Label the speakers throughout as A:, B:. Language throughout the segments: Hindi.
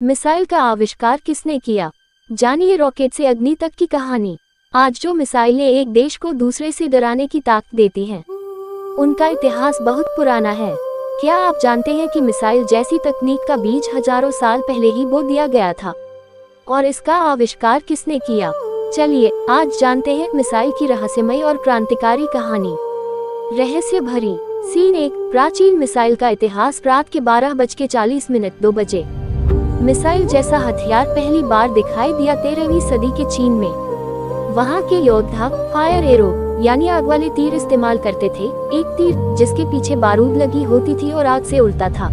A: मिसाइल का आविष्कार किसने किया? जानिए रॉकेट से अग्नि तक की कहानी। आज जो मिसाइलें एक देश को दूसरे से डराने की ताकत देती हैं, उनका इतिहास बहुत पुराना है। क्या आप जानते हैं कि मिसाइल जैसी तकनीक का बीज हजारों साल पहले ही बो दिया गया था? और इसका आविष्कार किसने किया? चलिए आज जानते हैं मिसाइल की रहस्यमय और क्रांतिकारी कहानी। रहस्य भरी। सीन 1। प्राचीन मिसाइल का इतिहास। रात के 12:40 2 मिसाइल जैसा हथियार पहली बार दिखाई दिया 13वीं सदी के चीन में। वहाँ के योद्धा फायर एरो यानी आग वाले तीर इस्तेमाल करते थे। एक तीर जिसके पीछे बारूद लगी होती थी और आग से उड़ता था।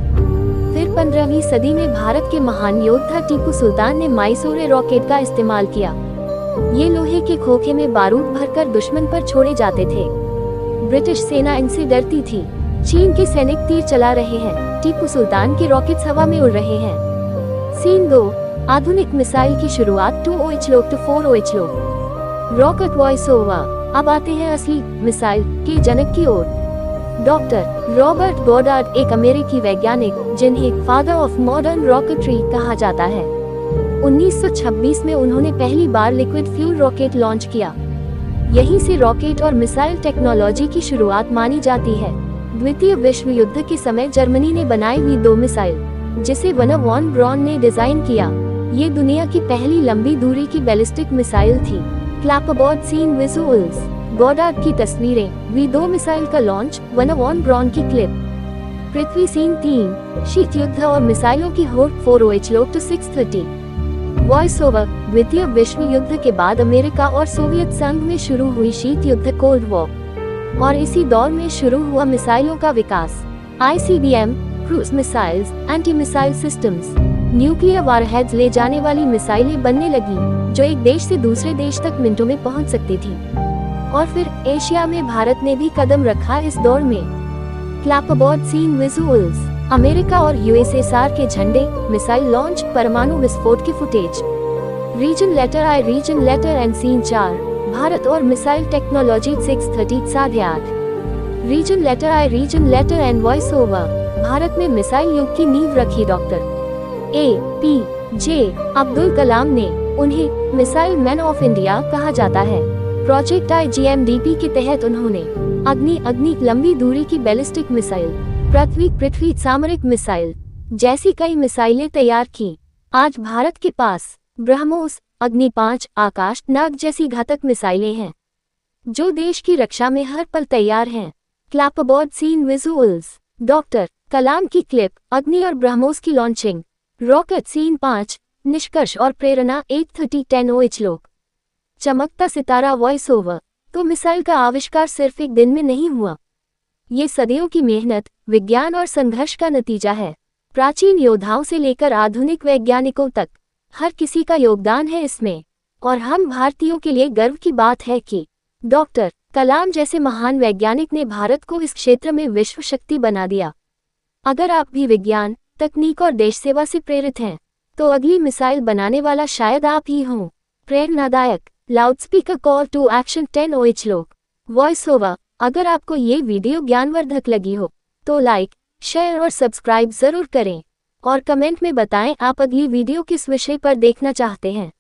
A: फिर 15वीं सदी में भारत के महान योद्धा टीपू सुल्तान ने माइसोरे रॉकेट का इस्तेमाल किया। ये लोहे के खोखे में बारूद भरकर दुश्मन पर छोड़े जाते थे। ब्रिटिश सेना इनसे डरती थी। चीन के सैनिक तीर चला रहे हैं, टीपू सुल्तान के रॉकेट्स हवा में उड़ रहे हैं। सीन 2। आधुनिक मिसाइल की शुरुआत 2OH लोग to 4OH लोग। Rocket voice over. अब आते हैं असली मिसाइल के जनक की ओर। डॉक्टर रॉबर्ट गॉडार्ड एक अमेरिकी वैज्ञानिक जिन्हें फादर ऑफ मॉडर्न रॉकेटरी कहा जाता है। 1926 में उन्होंने पहली बार लिक्विड फ्यूल रॉकेट लॉन्च किया। यहीं से रॉकेट और मिसाइल टेक्नोलॉजी की शुरुआत मानी जाती है। द्वितीय विश्व युद्ध के समय जर्मनी ने बनाई हुई 2 मिसाइल, जिसे वर्नर वॉन ब्रॉन ने डिजाइन किया। ये दुनिया की पहली लंबी दूरी की बैलिस्टिक मिसाइल थी। Clapboard scene visuals. गॉडार्ड की तस्वीरें। V2 मिसाइल का लॉन्च। वर्नर वॉन ब्रॉन की क्लिप। पृथ्वी सीन 3। शीत युद्ध और मिसाइलों की होड़ 4OH लोग to 630। Voice over. द्वितीय विश्व युद्ध के बाद अमेरिका और सोवियत संघ में शुरू हुई शीत युद्ध कोल्ड वॉर, और इसी दौर में शुरू हुआ मिसाइलों का विकास। ICBM, cruise missiles, anti missile systems, nuclear warheads ले जाने वाली मिसाइलें बनने लगी, जो एक देश से दूसरे देश तक मिनटों में पहुंच सकती थी। और फिर एशिया में भारत ने भी कदम रखा इस दौर में। Clapboard scene visuals. अमेरिका और USSR के झंडे, मिसाइल लॉन्च, परमाणु विस्फोट की footage. Region letter I, region letter end scene 4। Bharat और मिसाइल टेक्नोलॉजी 630 साढ़े 8। Region letter I, region letter end voice over. Bharat में मिसाइल युग की नींव रखी डॉक्टर APJ अब्दुल कलाम ने। उन्हें मिसाइल मैन ऑफ इंडिया कहा जाता है। प्रोजेक्ट IGMDP के तहत उन्होंने अग्नि लंबी दूरी की बैलिस्टिक मिसाइल, पृथ्वी सामरिक मिसाइल जैसी कई मिसाइलें तैयार की। आज भारत के पास ब्रह्मोस, अग्नि 5, आकाश नाग जैसी घातक मिसाइलें हैं, जो देश की रक्षा में हर पल तैयार हैं। Clapboard scene visuals. Doctor Kalam की क्लिप, अग्नि और ब्रह्मोस की लॉन्चिंग। Rocket scene 5। निष्कर्ष और प्रेरणा 830 10OH लोग। चमकता सितारा वॉइस ओवर। तो मिसाइल का आविष्कार सिर्फ एक दिन में नहीं हुआ। ये सदियों की मेहनत, विज्ञान और संघर्ष का नतीजा है। प्राचीन योद्धाओं से लेकर आधुनिक वैज्ञानिकों तक हर किसी का योगदान है इसमें। और हम भारतीयों के लिए गर्व की बात है कि डॉक्टर कलाम जैसे महान वैज्ञानिक ने भारत को इस क्षेत्र में विश्व शक्ति बना दिया। अगर आप भी विज्ञान, तकनीक और देश सेवा से प्रेरित हैं, तो अगली मिसाइल बनाने वाला शायद आप ही हों। प्रेरणादायक। Loudspeaker call to action 10OH लोग। Voice over. अगर आपको ये वीडियो ज्ञानवर्धक लगी हो, तो लाइक, शेयर और सब्सक्राइब जरूर करें। और कमेंट में बताएं आप अगली वीडियो किस विषय पर देखना चाहते हैं।